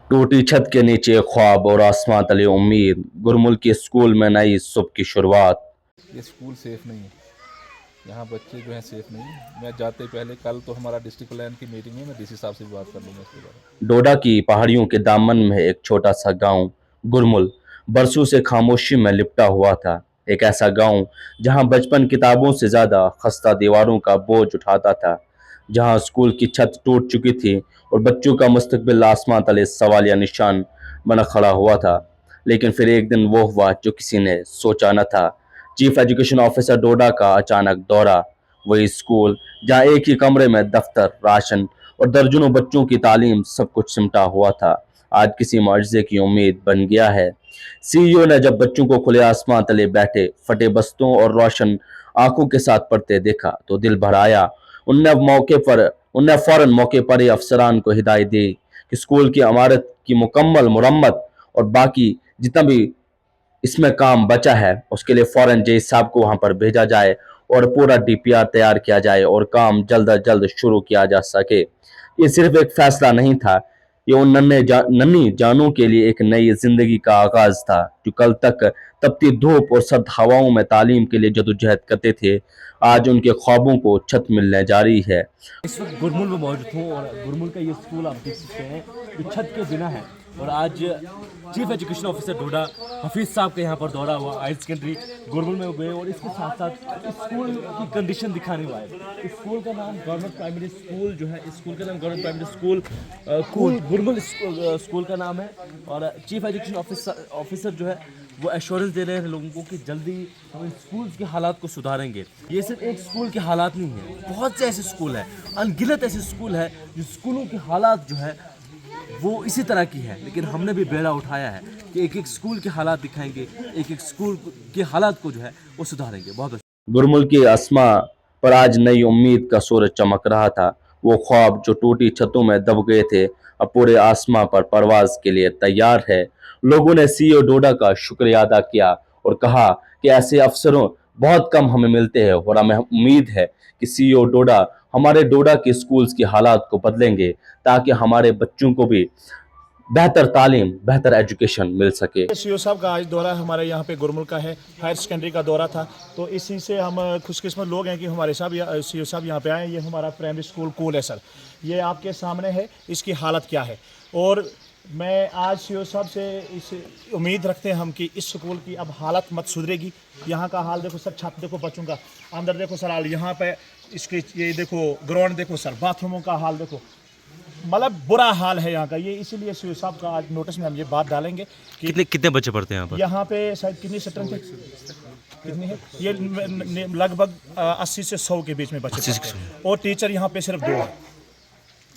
टूटी छत के नीचे ख्वाब और आसमां तले उम्मीद। गुरमुल के स्कूल में नई सुबह की शुरुआत। ये स्कूल सेफ़ नहीं है। यहाँ बच्चे जो हैं सेफ़ नहीं है। मैं जाते पहले कल तो हमारा डिस्ट्रिक्ट प्लान की मीटिंग है, मैं डीसी साहब से भी बात कर लूँगा इसके बारे में। डोडा की पहाड़ियों के दामन में एक छोटा सा गांव गुरमुल बरसों से खामोशी में लिपटा हुआ था। एक ऐसा गांव जहां बचपन किताबों से ज्यादा खस्ता दीवारों का बोझ उठाता था, जहां स्कूल की छत टूट चुकी थी और बच्चों का मुस्तकबिल आसमां तले सवालिया निशान बना खड़ा हुआ था। लेकिन फिर एक दिन वो हुआ जो किसी ने सोचा न था। चीफ एजुकेशन ऑफिसर डोडा का अचानक दौरा। वही स्कूल जहां एक ही कमरे में दफ्तर, राशन और दर्जनों बच्चों की तालीम सब कुछ सिमटा हुआ था, आज किसी मुआवजे की उम्मीद बन गया है। सीईओ ने जब बच्चों को खुले आसमान तले बैठे फटे बस्तों और रोशन आंखों के साथ पढ़ते देखा तो दिल भर आया। उनने फौरन मौके पर ही अफसरान को हिदायत दी कि स्कूल की इमारत की मुकम्मल मुरम्मत और बाकी जितना भी इसमें काम बचा है उसके लिए फौरन जय साहब को वहां पर भेजा जाए और पूरा डीपीआर तैयार किया जाए और काम जल्द अज जल्द शुरू किया जा सके। ये सिर्फ एक फैसला नहीं था, ये उन नन्ही जानों के लिए एक नई जिंदगी का आगाज था जो कल तक तपती धूप और सर्द हवाओं में तालीम के लिए जदोजहद करते थे। आज उनके ख्वाबों को छत मिलने जा रही है। इस वक्त गुरमुल में मौजूद हूँ और गुरमुल का ये स्कूल आप देख सकते हैं जो छत के बिना है। और आज चीफ एजुकेशन ऑफिसर डोडा हफीज़ साहब का यहाँ पर दौरा हुआ, हायर सेकेंडरी गुरमुल में हुए और इसके साथ साथ इस स्कूल की कंडीशन दिखाने हुआ है। इस स्कूल का नाम गवर्नमेंट प्राइमरी स्कूल जो है, इस स्कूल का नाम गवर्नमेंट प्राइमरी स्कूल गुरमुल स्कूल का नाम है। और चीफ एजुकेशन ऑफिसर जो है वो एश्योरेंस दे रहे हैं लोगों को कि जल्दी हम स्कूल के हालात को सुधारेंगे। ये सिर्फ एक स्कूल के हालात नहीं है, बहुत से ऐसे स्कूल हैं, अनगिनत ऐसे स्कूल हैं जो स्कूलों के हालात जो है वो इसी तरह की है। लेकिन हमने भी बेड़ा उठाया है कि एक एक स्कूल के हालात दिखाएंगे, एक एक स्कूल के हालात को जो है वो सुधारेंगे। बहुत अच्छा। गुरमुल की अस्मा पर आज नई उम्मीद का सूरज चमक रहा था। वो ख्वाब जो टूटी छतों में दब गए थे अब पूरे आसमां पर परवाज के लिए तैयार है। लोगों ने सीईओ डोडा का शुक्रिया अदा किया और कहा कि ऐसे अफसरों बहुत कम हमें मिलते हैं और हमें उम्मीद है कि सीईओ डोडा हमारे डोडा के स्कूल्स की हालात को बदलेंगे ताकि हमारे बच्चों को भी बेहतर तालीम, बेहतर एजुकेशन मिल सके। सीईओ साहब का आज दौरा हमारे यहाँ पे गुरमुल का है, हायर सेकेंडरी का दौरा था, तो इसी से हम खुशकिस्मत लोग हैं कि हमारे साहब सीईओ साहब यहाँ पे आए। ये हमारा प्राइमरी स्कूल कूल है सर, ये आपके सामने है, इसकी हालत क्या है। और मैं आज सीईओ साहब से इस उम्मीद रखते हैं हम कि इस स्कूल की अब हालत मत सुधरेगी। यहाँ का हाल देखो सर, छत देखो बच्चों का, अंदर देखो सर हाल, यहाँ पे इसके ये देखो ग्राउंड देखो सर, बाथरूमों का हाल देखो, मतलब बुरा हाल है यहाँ का। ये इसीलिए सीईओ साहब का आज नोटिस में हम ये बात डालेंगे कि कितने बच्चे पढ़ते हैं यहाँ पर? यहाँ पे शायद कितनी स्ट्रेंथ है, कितनी है ये लगभग 80 से 100 के बीच में बच्चे पढ़ते हैं। और टीचर यहाँ पे सिर्फ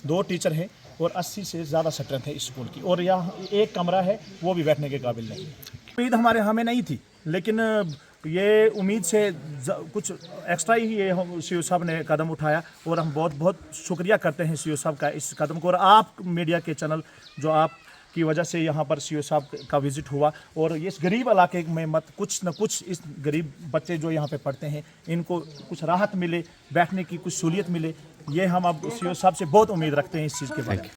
दो टीचर हैं और 80 से ज़्यादा स्ट्रेंथ है इस स्कूल की। और यहाँ एक कमरा है वो भी बैठने के काबिल नहीं है। उम्मीद हमें नहीं थी, लेकिन ये उम्मीद से कुछ एक्स्ट्रा ही ये सीईओ साहब ने कदम उठाया और हम बहुत बहुत शुक्रिया करते हैं सीईओ साहब का इस कदम को। और आप मीडिया के चैनल जो आप की वजह से यहाँ पर सीईओ साहब का विजिट हुआ और इस गरीब इलाके में कुछ न कुछ इस गरीब बच्चे जो यहाँ पे पढ़ते हैं इनको कुछ राहत मिले, बैठने की कुछ सहूलियत मिले। ये हम अब सीईओ साहब से बहुत उम्मीद रखते हैं इस चीज़ के बारे में।